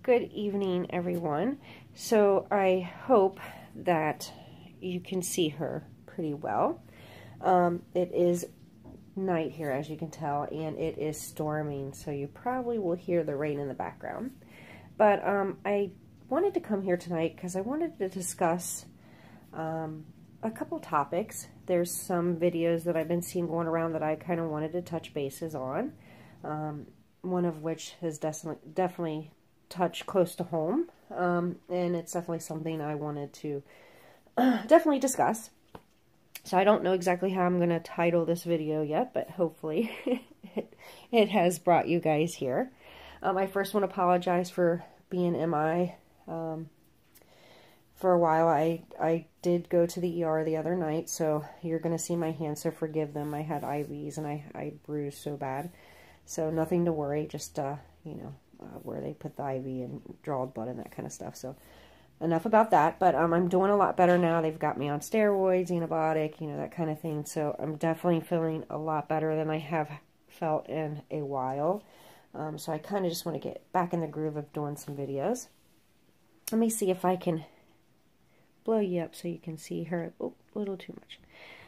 Good evening, everyone. So I hope that you can see her pretty well. It is night here, as you can tell, and it is storming, so you probably will hear the rain in the background. But I wanted to come here tonight because I wanted to discuss a couple topics. There's some videos that I've been seeing going around that I kind of wanted to touch bases on. One of which has definitely touched close to home, and it's definitely something I wanted to definitely discuss. So I don't know exactly how I'm going to title this video yet, but hopefully it has brought you guys here. I first want to apologize for being MI. For a while, I did go to the ER the other night, so you're going to see my hands, so forgive them. I had IVs and I bruised so bad. So nothing to worry, just, where they put the IV and draw blood and that kind of stuff. So enough about that, but I'm doing a lot better now. They've got me on steroids, antibiotic, that kind of thing. So I'm definitely feeling a lot better than I have felt in a while. So I kind of just want to get back in the groove of doing some videos. Let me see if I can blow you up so you can see her. Oh, a little too much.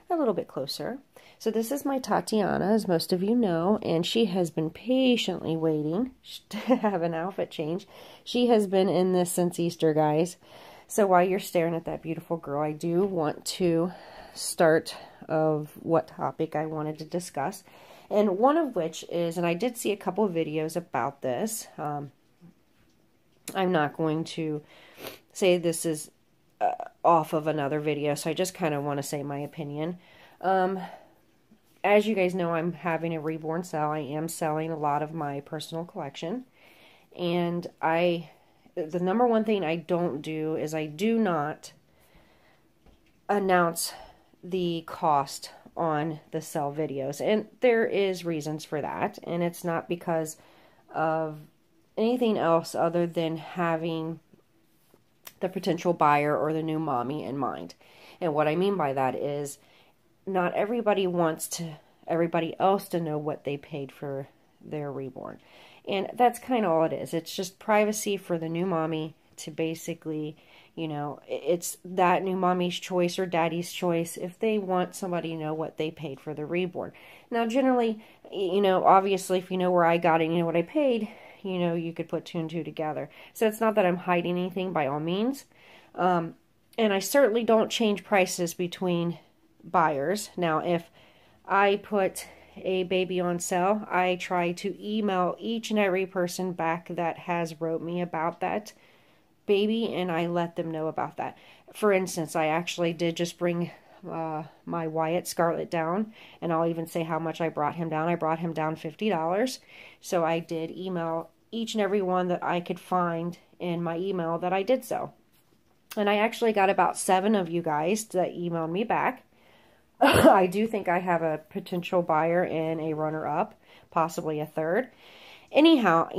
A little bit closer. So this is my Tatiana, as most of you know, and she has been patiently waiting to have an outfit change. She has been in this since Easter, guys. So while you're staring at that beautiful girl, I do want to start of what topic I wanted to discuss. And one of which is, and I did see a couple of videos about this. I'm not going to say this is off of another video, so I just kind of want to say my opinion. As you guys know, I'm having a Reborn sale. I am selling a lot of my personal collection, and the number one thing I don't do is I do not announce the cost on the sale videos, and there is reasons for that, and it's not because of anything else other than having the potential buyer or the new mommy in mind. And what I mean by that is not everybody wants everybody else to know what they paid for their Reborn. And that's kind of all it is. It's just privacy for the new mommy to basically, it's that new mommy's choice or daddy's choice if they want somebody to know what they paid for the Reborn. Now, generally, obviously, if you know where I got it, you know what I paid, you could put two and two together. So it's not that I'm hiding anything by all means. And I certainly don't change prices between buyers. Now, if I put a baby on sale, I try to email each and every person back that has wrote me about that baby, and I let them know about that. For instance, I actually did just bring my Wyatt Scarlet down, and I'll even say how much I brought him down. I brought him down $50. So I did email each and every one that I could find in my email that I did so. And I actually got about 7 of you guys that emailed me back. I do think I have a potential buyer and a runner-up, possibly a third. Anyhow,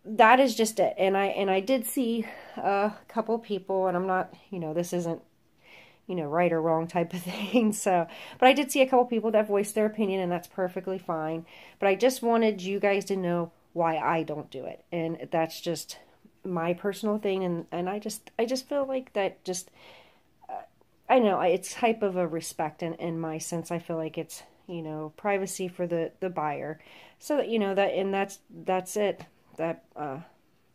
that is just it. And I did see a couple people, and I'm not, this isn't, right or wrong type of thing. So, but I did see a couple people that voiced their opinion, and that's perfectly fine. But I just wanted you guys to know why I don't do it. And that's just my personal thing. And I just feel like that just, I know it's type of a respect in my sense. I feel like it's, privacy for the buyer. So that, and that's it. That,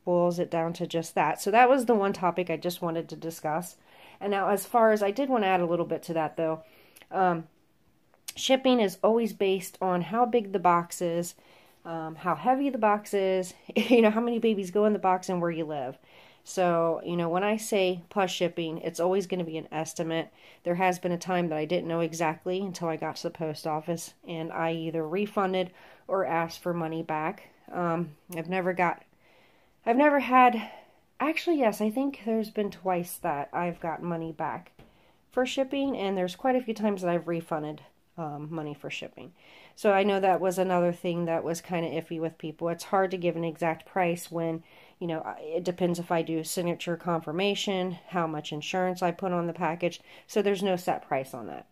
boils it down to just that. So that was the one topic I just wanted to discuss. And now, as far as I did want to add a little bit to that, though, shipping is always based on how big the box is, how heavy the box is, how many babies go in the box, and where you live. So, when I say plus shipping, it's always going to be an estimate. There has been a time that I didn't know exactly until I got to the post office, and I either refunded or asked for money back. I've never had. Actually, yes, I think there's been twice that I've got money back for shipping, and there's quite a few times that I've refunded money for shipping. So I know that was another thing that was kind of iffy with people. It's hard to give an exact price when, it depends if I do signature confirmation, how much insurance I put on the package. So there's no set price on that.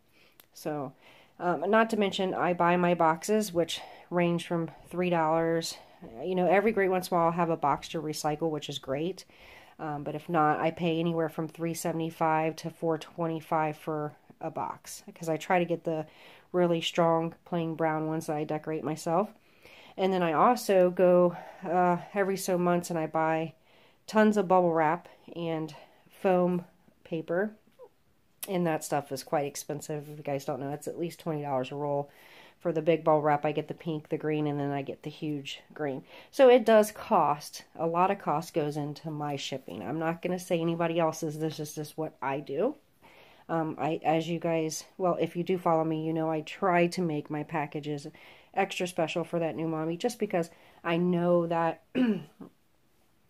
So, not to mention I buy my boxes, which range from $3 you know, every great once in a while I'll have a box to recycle, which is great. But if not, I pay anywhere from $3.75 to $4.25 for a box, because I try to get the really strong plain brown ones that I decorate myself. And then I also go every so months and I buy tons of bubble wrap and foam paper. And that stuff is quite expensive. If you guys don't know, it's at least $20 a roll. For the big bubble wrap, I get the pink, the green, and then I get the huge green. So it does cost. A lot of cost goes into my shipping. I'm not going to say anybody else's. This is just what I do. As you guys, well, if you do follow me, you know I try to make my packages extra special for that new mommy, just because I know that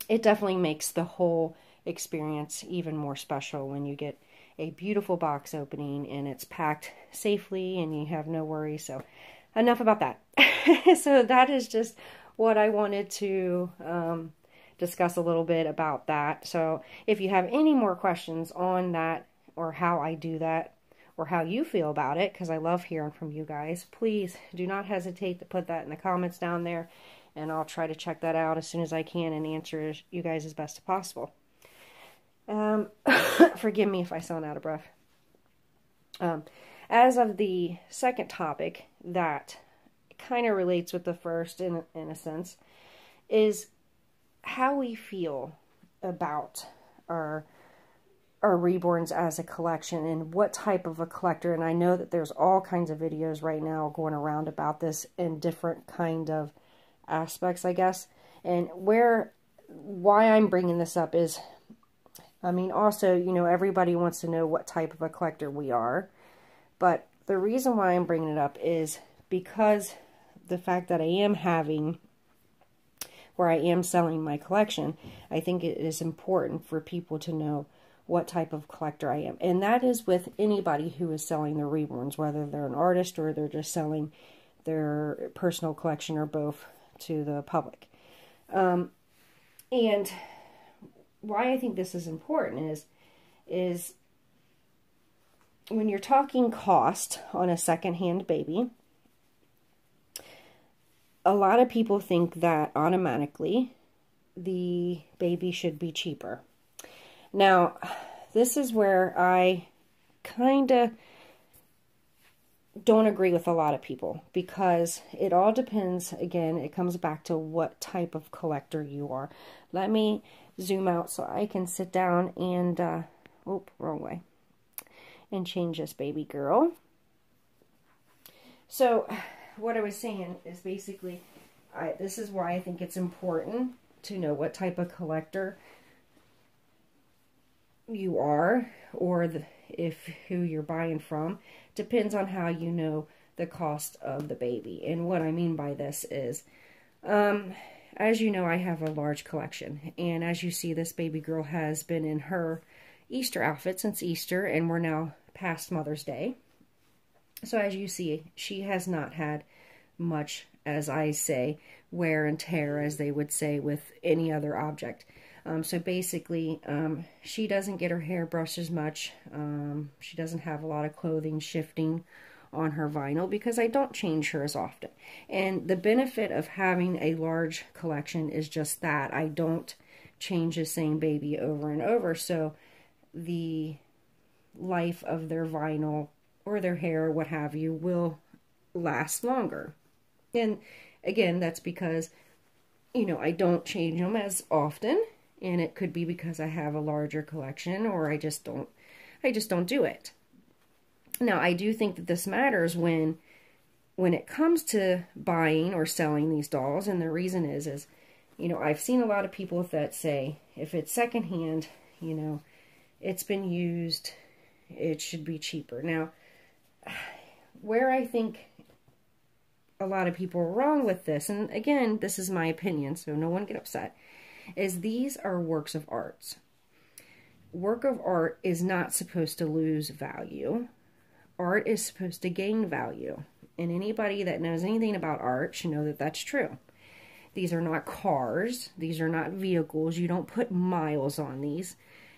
it definitely makes the whole experience even more special when you get a beautiful box opening and it's packed safely and you have no worries. So enough about that. So that is just what I wanted to discuss a little bit about that. So if you have any more questions on that, or how I do that, or how you feel about it, because I love hearing from you guys, please do not hesitate to put that in the comments down there, and I'll try to check that out as soon as I can and answer you guys as best as possible. Forgive me if I sound out of breath. As of the second topic that kind of relates with the first in a sense, is how we feel about our reborns as a collection and what type of a collector. And I know that there's all kinds of videos right now going around about this in different kind of aspects, I guess. And why I'm bringing this up is, I mean, also, you know, everybody wants to know what type of a collector we are. But the reason why I'm bringing it up is because the fact that I am having, where I am selling my collection, I think it is important for people to know what type of collector I am. And that is with anybody who is selling their reborns, whether they're an artist or they're just selling their personal collection, or both, to the public. And why I think this is important is when you're talking cost on a secondhand baby, a lot of people think that automatically the baby should be cheaper. Now, this is where I kind of don't agree with a lot of people, because it all depends. Again, it comes back to what type of collector you are. Let me zoom out so I can sit down and, wrong way, and change this baby girl. So, what I was saying is basically, this is why I think it's important to know what type of collector you are, or who you're buying from. Depends on how you know the cost of the baby. And what I mean by this is, as you know, I have a large collection, and as you see, this baby girl has been in her Easter outfit since Easter, and we're now past Mother's Day. So as you see, she has not had much, as I say, wear and tear, as they would say with any other object. So basically, she doesn't get her hair brushed as much. She doesn't have a lot of clothing shifting on her vinyl, because I don't change her as often. And the benefit of having a large collection is just that. I don't change the same baby over and over. So the life of their vinyl or their hair or what have you will last longer. And again, that's because, you know, I don't change them as often. And it could be because I have a larger collection, or I just don't do it. Now, I do think that this matters when it comes to buying or selling these dolls, and the reason is, you know, I've seen a lot of people that say, if it's secondhand, you know, it's been used, it should be cheaper. Now, where I think a lot of people are wrong with this, and again, this is my opinion, so no one get upset, is these are works of art. Work of art is not supposed to lose value. Art is supposed to gain value. And anybody that knows anything about art should know that that's true. These are not cars. These are not vehicles. You don't put miles on these.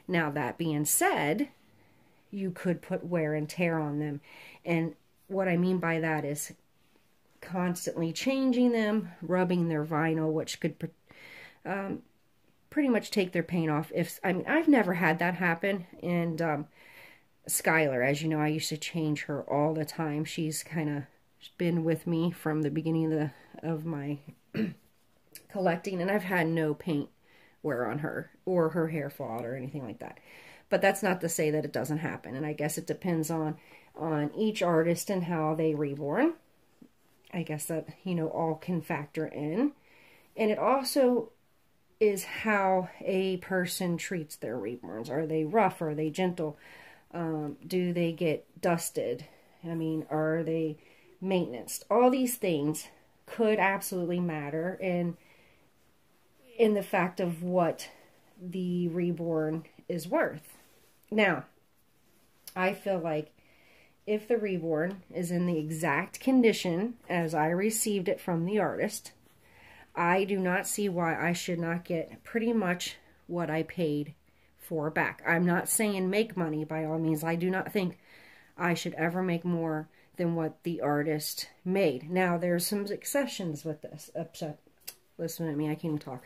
Now, that being said, you could put wear and tear on them. And what I mean by that is, constantly changing them, rubbing their vinyl, which could pretty much take their paint off. I mean, I've never had that happen. And Skylar, as you know, I used to change her all the time. She's kind of been with me from the beginning of my collecting, and I've had no paint wear on her or her hair fall out or anything like that. But that's not to say that it doesn't happen, and I guess it depends on each artist and how they reborn. I guess that, you know, all can factor in. And it also is how a person treats their reborns. Are they rough? Are they gentle? Do they get dusted? I mean, are they maintenance? All these things could absolutely matter in the fact of what the reborn is worth. Now, I feel like if the reborn is in the exact condition as I received it from the artist, I do not see why I should not get pretty much what I paid for back. I'm not saying make money by all means. I do not think I should ever make more than what the artist made. Now, there's some exceptions with this. Listen to me, I can't even talk.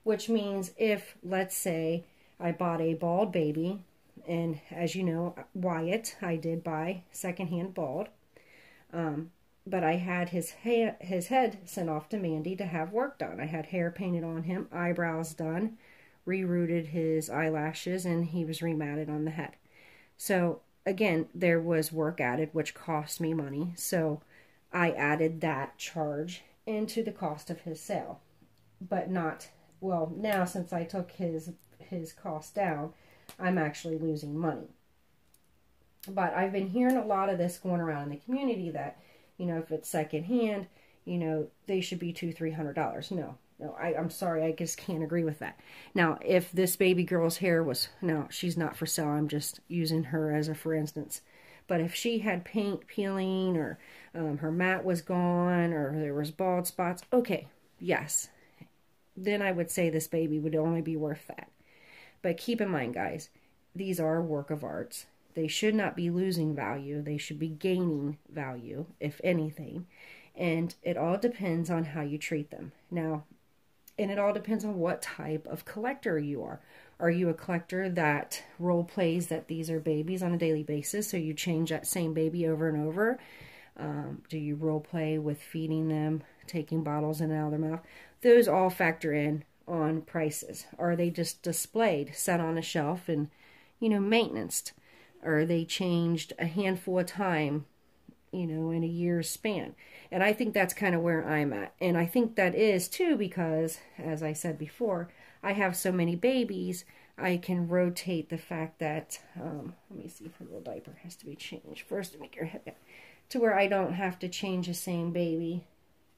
Which means if, let's say, I bought a bald baby, and as you know, Wyatt, I did buy secondhand bald, but I had his head sent off to Mandy to have work done. I had hair painted on him, eyebrows done, rerouted his eyelashes, and he was rematted on the head. So again, there was work added, which cost me money. So I added that charge into the cost of his sale. But not, well, now since I took his cost down, I'm actually losing money. But I've been hearing a lot of this going around in the community that, you know, if it's secondhand, you know, they should be $200-300. No, I'm sorry, I just can't agree with that. Now, if this baby girl's hair was, no, she's not for sale. I'm just using her as a for instance. But if she had paint peeling, or her mat was gone, or there was bald spots, okay, yes, then I would say this baby would only be worth that. But keep in mind, guys, these are work of arts. They should not be losing value. They should be gaining value, if anything. And it all depends on how you treat them. Now, and it all depends on what type of collector you are. Are you a collector that role plays that these are babies on a daily basis, so you change that same baby over and over? Do you role play with feeding them, taking bottles in and out of their mouth? Those all factor in on prices. Are they just displayed, set on a shelf, and, you know, maintenanced? Or are they changed a handful of time, you know, in a year's span? And I think that's kind of where I'm at. And I think that is too because, as I said before, I have so many babies, I can rotate the fact that, let me see if her little diaper has to be changed first to make her head down, to where I don't have to change the same baby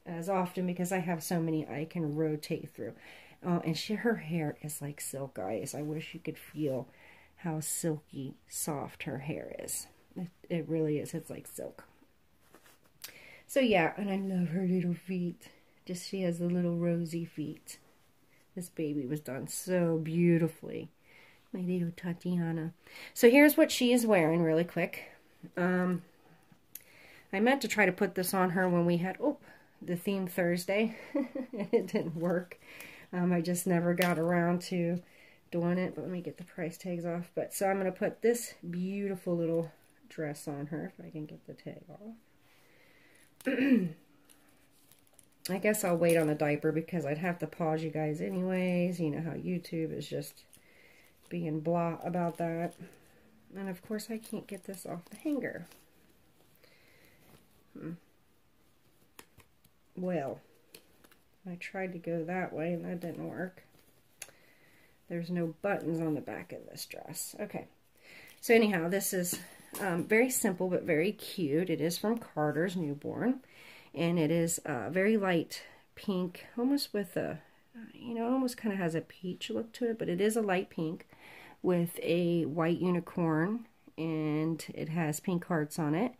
as often because I have so many I can rotate through. And her hair is like silk, guys. I wish you could feel how silky soft her hair is. It really is. It's like silk. So yeah, and I love her little feet. Just she has the little rosy feet. This baby was done so beautifully. My little Tatiana. So here's what she is wearing really quick. I meant to try to put this on her when we had, the theme Thursday. It didn't work. I just never got around to doing it. But let me get the price tags off. But so I'm going to put this beautiful little dress on her, if I can get the tag off. I guess I'll wait on the diaper because I'd have to pause you guys anyways. You know how YouTube is just being blah about that. And of course I can't get this off the hanger. Well, I tried to go that way and that didn't work. There's no buttons on the back of this dress. Okay, so anyhow, this is very simple but very cute. It is from Carter's Newborn, and it is very light pink, almost with a, you know, almost kind of has a peach look to it, but it is a light pink with a white unicorn, and it has pink hearts on it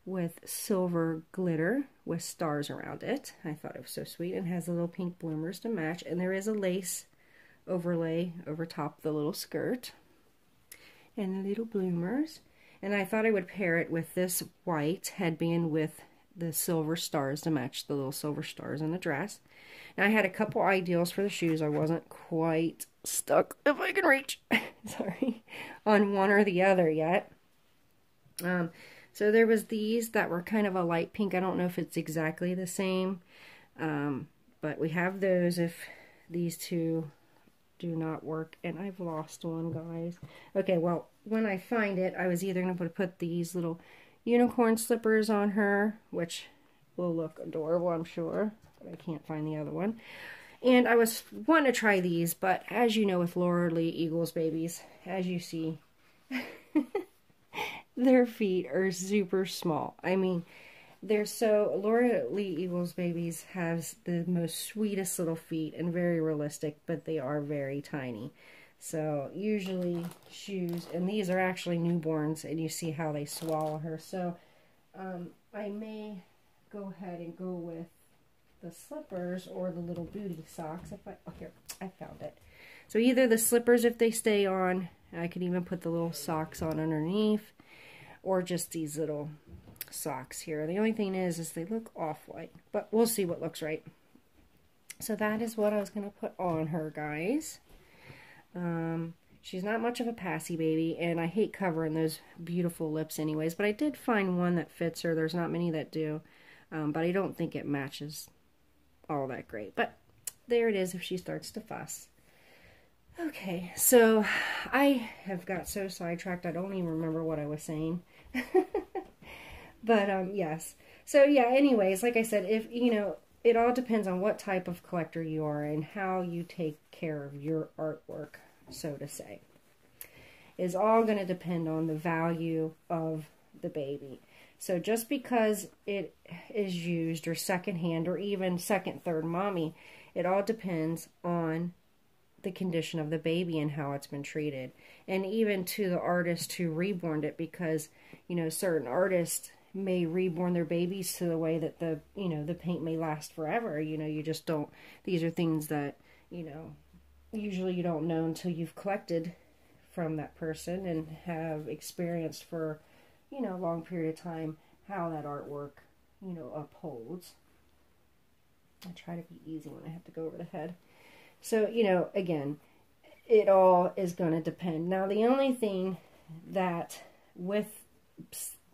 with silver glitter with stars around it. I thought it was so sweet, and has the little pink bloomers to match, and there is a lace overlay over top the little skirt and the little bloomers. And I thought I would pair it with this white headband with the silver stars to match the little silver stars in the dress. Now I had a couple ideals for the shoes. I wasn't quite stuck, if I can reach, sorry, on one or the other yet. So there was these that were kind of a light pink. I don't know if it's exactly the same, but we have those if these two do not work. And I've lost one, guys. Okay, well, when I find it, I was either going to put these little unicorn slippers on her, which will look adorable, I'm sure, but I can't find the other one. And I was wanting to try these, but as you know with Laura Lee Eagles babies, as you see, their feet are super small. I mean, they're so... Laura Lee Eagles babies have the most sweetest little feet and very realistic, but they are very tiny. So usually shoes, and these are actually newborns, and you see how they swallow her. So I may go ahead and go with the slippers or the little booty socks. If oh, here, I found it. So either the slippers if they stay on, I could even put the little socks on underneath, or just these little socks here. The only thing is they look off-white, but we'll see what looks right. So that is what I was going to put on her, guys. She's not much of a passy baby, and I hate covering those beautiful lips anyways, but I did find one that fits her. There's not many that do, but I don't think it matches all that great. But there it is if she starts to fuss. Okay, so I have got so sidetracked I don't even remember what I was saying. But yes. So yeah, anyways, like I said, if you know, it all depends on what type of collector you are and how you take care of your artwork, so to say. It's all going to depend on the value of the baby. So just because it is used or secondhand or even second, third mommy, it all depends on the condition of the baby and how it's been treated. And even to the artist who reborned it, because, you know, certain artists may reborn their babies to the way that the, you know, the paint may last forever. You know, you just don't, these are things that, you know, usually you don't know until you've collected from that person and have experienced for, you know, a long period of time how that artwork, you know, upholds. I try to be easy when I have to go over the head. So, you know, again, it all is going to depend. Now, the only thing that, with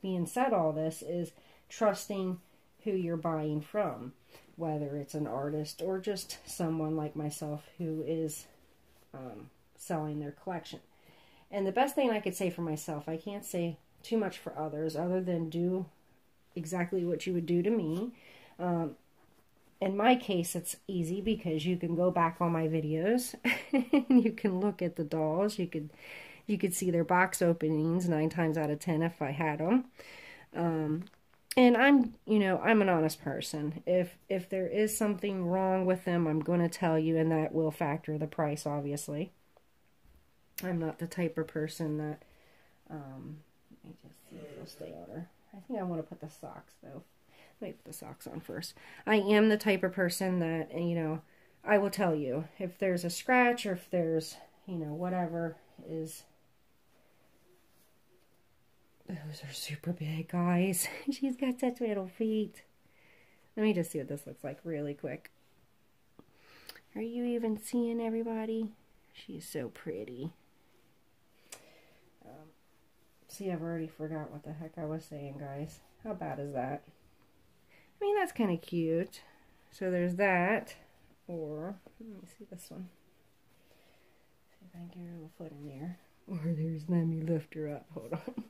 being said all this, is trusting who you're buying from, whether it's an artist or just someone like myself who is selling their collection. And the best thing I could say for myself, I can't say too much for others other than do exactly what you would do to me. In my case, it's easy because you can go back on my videos and you can look at the dolls. You could see their box openings 9 times out of 10 if I had them. And I'm an honest person. If there is something wrong with them, I'm going to tell you, and that will factor the price, obviously. I'm not the type of person that, let me just see if it'll stay on her. I think I want to put the socks, though. Let me put the socks on first. I am the type of person that, you know, I will tell you if there's a scratch or if there's, you know, whatever is. Those are super big, guys. She's got such little feet. Let me just see what this looks like really quick. Are you even seeing everybody? She's so pretty. See, I've already forgot what the heck I was saying, guys. How bad is that? I mean, that's kind of cute. So there's that. Or, let me see this one. See if I can get her little foot in there. Or let me lift her up. Hold on.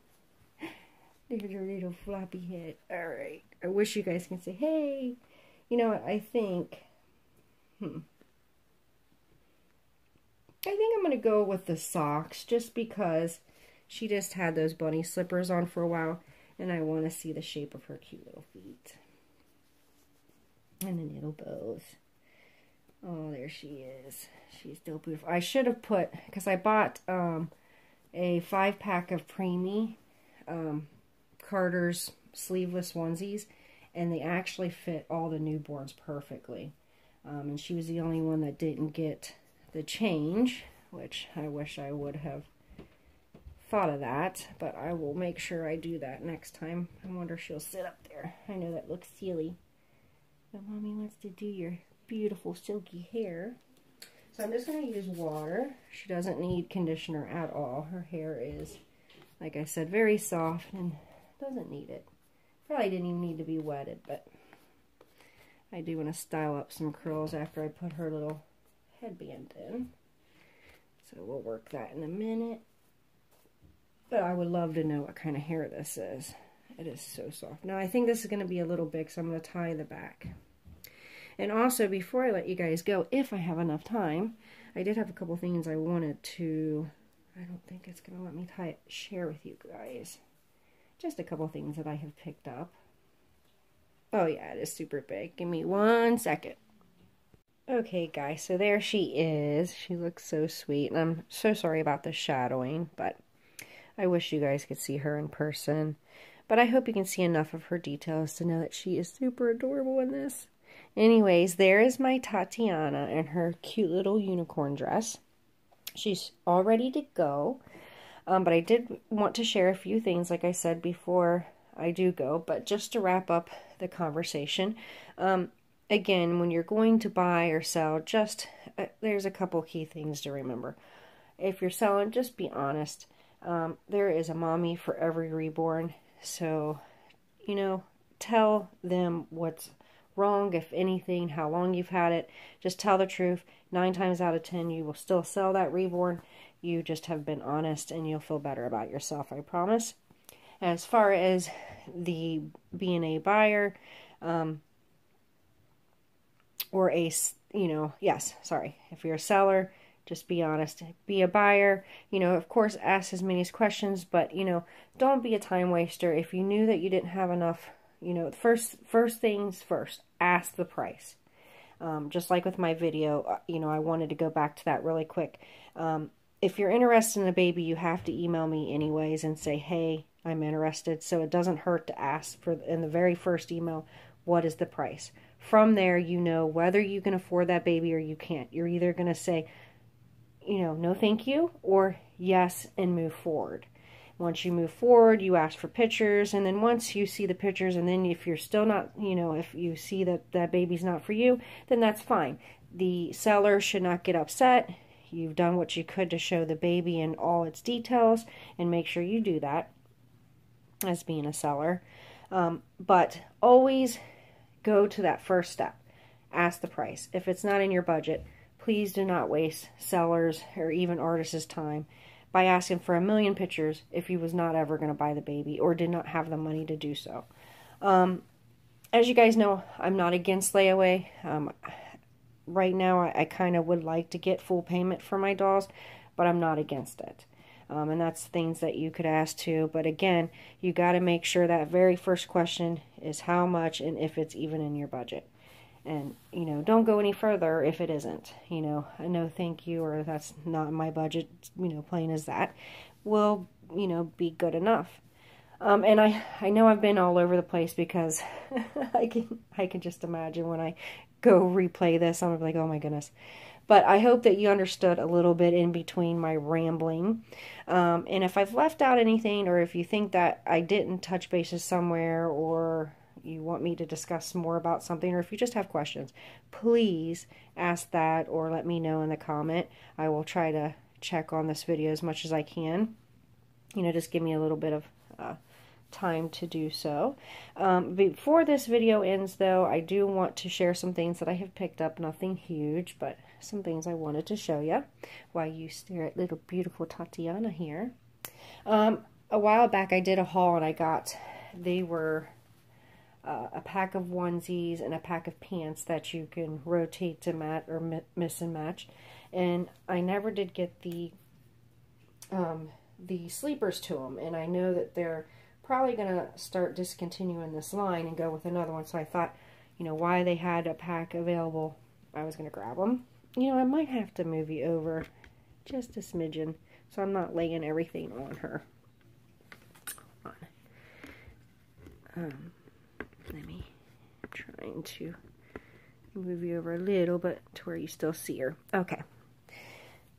There's her little floppy head. Alright. I wish you guys can say, hey. You know what? I think I'm going to go with the socks just because she just had those bunny slippers on for a while, and I want to see the shape of her cute little feet. And the little bows. Oh, there she is. She's still beautiful. I should have put, because I bought a 5-pack of Preemie Carter's sleeveless onesies, and they actually fit all the newborns perfectly. And she was the only one that didn't get the change, which I wish I would have thought of that, but I will make sure I do that next time. I wonder if she'll sit up there. I know that looks silly, but Mommy wants to do your beautiful silky hair. So I'm just going to use water. She doesn't need conditioner at all. Her hair is, like I said, very soft and doesn't need it. Probably didn't even need to be wetted, but I do want to style up some curls after I put her little headband in. So we'll work that in a minute. But I would love to know what kind of hair this is. It is so soft. Now I think this is going to be a little big, so I'm going to tie the back. And also, before I let you guys go, if I have enough time, I did have a couple things I wanted to, I don't think it's going to let me share with you guys. Just a couple things that I have picked up. Oh yeah, it is super big. Give me 1 second. Okay guys, so there she is. She looks so sweet, and I'm so sorry about the shadowing, but I wish you guys could see her in person. But I hope you can see enough of her details to know that she is super adorable in this. Anyways, there is my Tatiana in her cute little unicorn dress. She's all ready to go. But I did want to share a few things, like I said, before I do go. But just to wrap up the conversation, again, when you're going to buy or sell, just there's a couple key things to remember. If you're selling, just be honest. There is a mommy for every reborn. So, you know, tell them what's wrong, if anything, how long you've had it. Just tell the truth. 9 times out of 10, you will still sell that reborn. You just have been honest, and you'll feel better about yourself, I promise. As far as the being a buyer, or a, you know, yes, sorry, if you're a seller, just be honest. Be a buyer, you know, of course, ask as many questions, but, you know, don't be a time waster. If you knew that you didn't have enough, you know, first things first, ask the price. Just like with my video, you know, I wanted to go back to that really quick. If you're interested in a baby, you have to email me anyways and say, hey, I'm interested. So it doesn't hurt to ask for in the very first email, what is the price? From there, you know whether you can afford that baby or you can't. You're either going to say, you know, no thank you, or yes, and move forward. Once you move forward, you ask for pictures, and then once you see the pictures, and then if you're still not, you know, if you see that that baby's not for you, then that's fine. The seller should not get upset. You've done what you could to show the baby in all its details, and make sure you do that as being a seller. But always go to that first step. Ask the price. If it's not in your budget, please do not waste sellers or even artists' time by asking for 1,000,000 pictures if you was not ever going to buy the baby or did not have the money to do so. As you guys know, I'm not against layaway. Right now, I kind of would like to get full payment for my dolls, but I'm not against it. And that's things that you could ask too. But again, you got to make sure that very first question is how much and if it's even in your budget. And, you know, don't go any further if it isn't. You know, a no thank you or that's not in my budget, you know, plain as that, will, you know, be good enough. And I know I've been all over the place because I can just imagine when I go replay this, I'm like, oh my goodness. But I hope that you understood a little bit in between my rambling. And if I've left out anything, or if you think that I didn't touch bases somewhere, or you want me to discuss more about something, or if you just have questions, please ask that or let me know in the comment. I will try to check on this video as much as I can. You know, just give me a little bit of time to do so. Before this video ends, though, I do want to share some things that I have picked up. Nothing huge, but some things I wanted to show you while you stare at little beautiful Tatiana here. A while back, I did a haul, and I got, they were a pack of onesies and a pack of pants that you can rotate to match or mix and match. And I never did get the sleepers to them, and I know that they're probably going to start discontinuing this line and go with another one. So I thought, you know, why they had a pack available, I was going to grab them. You know, I might have to move you over just a smidgen so I'm not laying everything on her. Hold on. Let me, I'm trying to move you over a little bit to where you still see her. Okay.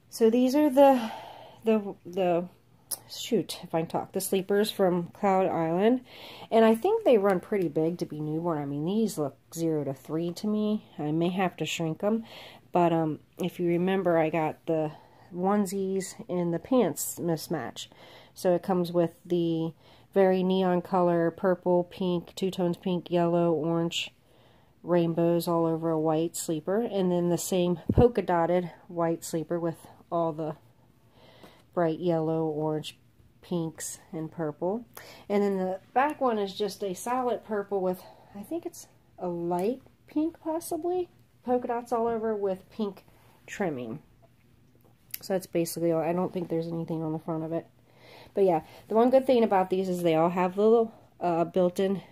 So these are the shoot, if I can talk, the sleepers from Cloud Island. And I think they run pretty big to be newborn. I mean, these look 0 to 3 to me. I may have to shrink them. But if you remember, I got the onesies and the pants mismatch. So it comes with the very neon color, purple, pink, 2 tones pink, yellow, orange, rainbows all over a white sleeper. And then the same polka dotted white sleeper with all the bright yellow, orange, pinks, and purple. And then the back one is just a solid purple with, I think it's a light pink possibly, polka dots all over with pink trimming. So that's basically all. I don't think there's anything on the front of it. But yeah, the one good thing about these is they all have little built-in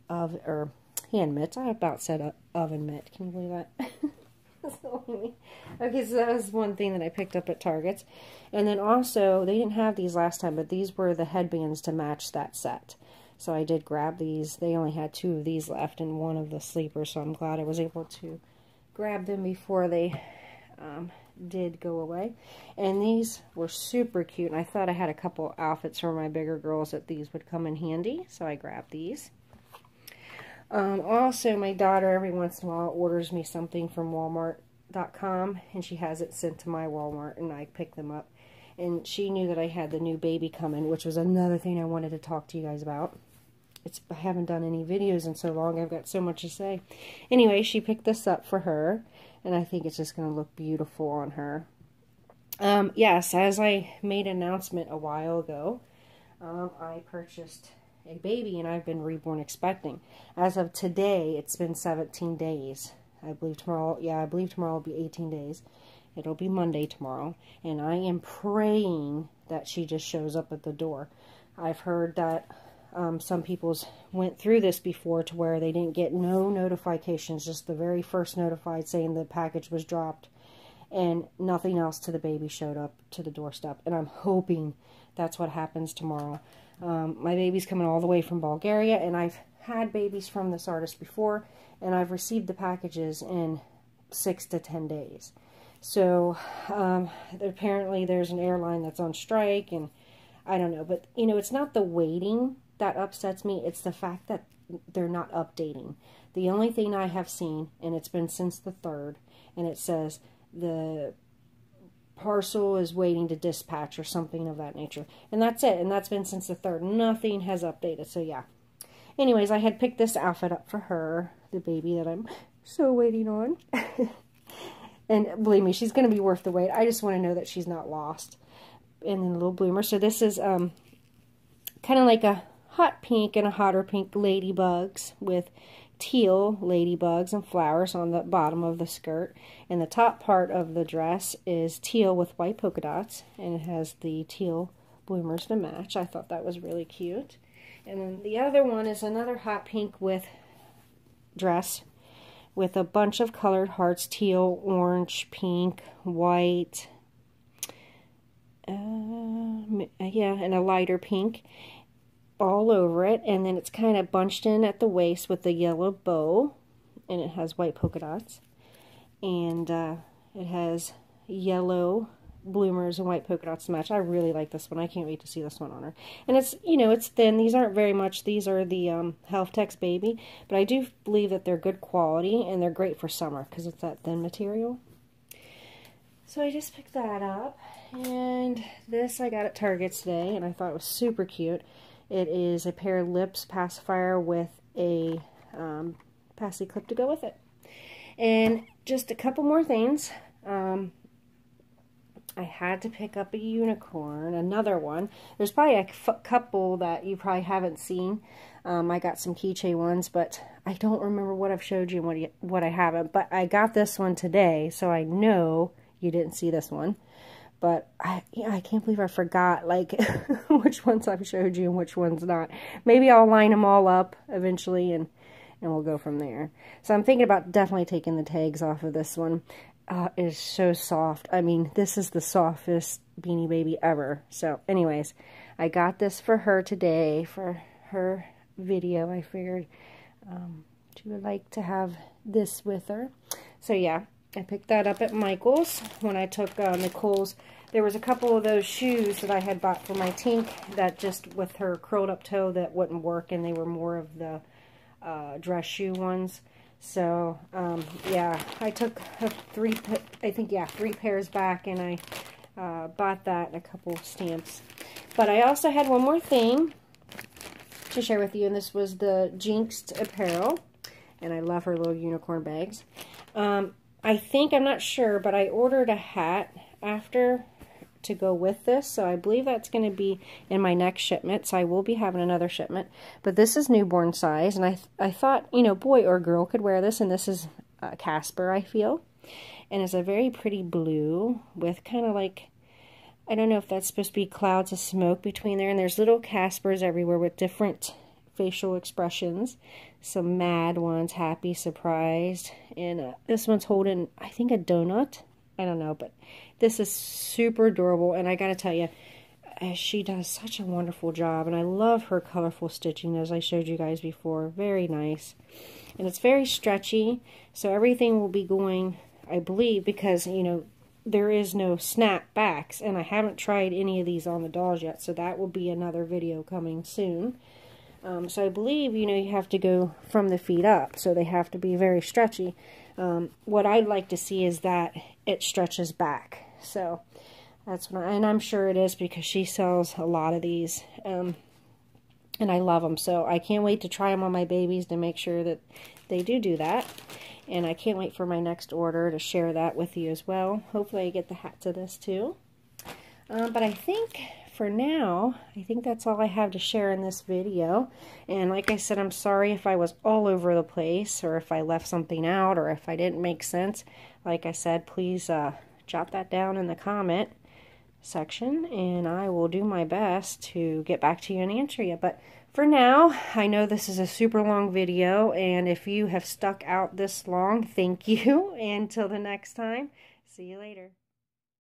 hand mitts. I about said oven mitt. Can you believe that? Okay, so that was one thing that I picked up at Target's. And then also, they didn't have these last time, but these were the headbands to match that set. So I did grab these. They only had 2 of these left and 1 of the sleepers, so I'm glad I was able to grab them before they did go away. And these were super cute, and I thought I had a couple outfits for my bigger girls that these would come in handy, so I grabbed these. Also, my daughter every once in a while orders me something from Walmart.com, and she has it sent to my Walmart, and I pick them up. And she knew that I had the new baby coming, which was another thing I wanted to talk to you guys about. I haven't done any videos in so long, I've got so much to say. Anyway, she picked this up for her, and I think it's just going to look beautiful on her. Yes, as I made an announcement a while ago, I purchased a baby, and I've been Reborn expecting. As of today, it's been 17 days. I believe tomorrow will be 18 days. It'll be Monday tomorrow, and I am praying that she just shows up at the door. I've heard that some people went through this before to where they didn't get no notifications, just the very first notified saying the package was dropped, and nothing else to the baby showed up to the doorstep. And I'm hoping that's what happens tomorrow. My baby's coming all the way from Bulgaria, and I've had babies from this artist before, and I've received the packages in 6 to 10 days. So apparently there's an airline that's on strike, and I don't know, but you know, it's not the waiting that upsets me, it's the fact that they're not updating. The only thing I have seen, and it's been since the 3rd, and it says the parcel is waiting to dispatch or something of that nature. And that's it, and that's been since the 3rd. Nothing has updated, so yeah. Anyways, I had picked this outfit up for her, the baby that I'm so waiting on. And believe me, she's going to be worth the wait. I just want to know that she's not lost. And then a little bloomer. So this is kind of like a hot pink and a hotter pink ladybugs with teal ladybugs and flowers on the bottom of the skirt. And the top part of the dress is teal with white polka dots. And it has the teal bloomers to match. I thought that was really cute. And then the other one is another hot pink with dress with a bunch of colored hearts, teal, orange, pink, white, yeah, and a lighter pink all over it. And then it's kind of bunched in at the waist with a yellow bow, and it has white polka dots. And it has yellow bloomers and white polka dots to match. I really like this one. I can't wait to see this one on her. And it's, you know, it's thin. These aren't very much. These are the Health Tech's Baby, but I do believe that they're good quality and they're great for summer because it's that thin material. So I just picked that up, and this I got at Target's today, and I thought it was super cute. It is a pair of lips pacifier with a passy clip to go with it. And just a couple more things. I had to pick up a unicorn, another one. There's probably a couple that you probably haven't seen. I got some keychain ones, but I don't remember what I've showed you and what I haven't. But I got this one today, so I know you didn't see this one. But I can't believe I forgot, like, which ones I've showed you and which ones not. Maybe I'll line them all up eventually, and we'll go from there. So I'm thinking about definitely taking the tags off of this one. It is so soft. I mean, this is the softest Beanie Baby ever. So, anyways, I got this for her today for her video. I figured she would like to have this with her. So, yeah. I picked that up at Michael's when I took Nicole's. There was a couple of those shoes that I had bought for my Tink that just with her curled up toe that wouldn't work, and they were more of the dress shoe ones. So yeah, I took three pairs back, and I bought that and a couple of stamps. But I also had one more thing to share with you, and this was the Jinxed apparel, and I love her little unicorn bags. I think, I'm not sure, but I ordered a hat after to go with this, so I believe that's going to be in my next shipment, so I will be having another shipment. But this is newborn size, and I thought, you know, boy or girl could wear this, and this is Casper, I feel. And it's a very pretty blue with kind of like, I don't know if that's supposed to be clouds of smoke between there, and there's little Caspers everywhere with different facial expressions. Some mad ones, happy, surprised, and this one's holding, I think, a donut. I don't know, but this is super adorable, and I gotta tell you, she does such a wonderful job, and I love her colorful stitching, as I showed you guys before. Very nice, and it's very stretchy, so everything will be going, I believe, because, you know, there is no snap backs, and I haven't tried any of these on the dolls yet, so that will be another video coming soon. So I believe, you know, you have to go from the feet up, so they have to be very stretchy. What I'd like to see is that it stretches back. So that's what and I'm sure it is, because she sells a lot of these, and I love them. So I can't wait to try them on my babies to make sure that they do that. And I can't wait for my next order to share that with you as well. Hopefully I get the hat to this too. But I think for now, I think that's all I have to share in this video. And like I said, I'm sorry if I was all over the place, or if I left something out, or if I didn't make sense. Like I said, please jot that down in the comment section, and I will do my best to get back to you and answer you. But for now, I know this is a super long video, and if you have stuck out this long, thank you. And until the next time, see you later.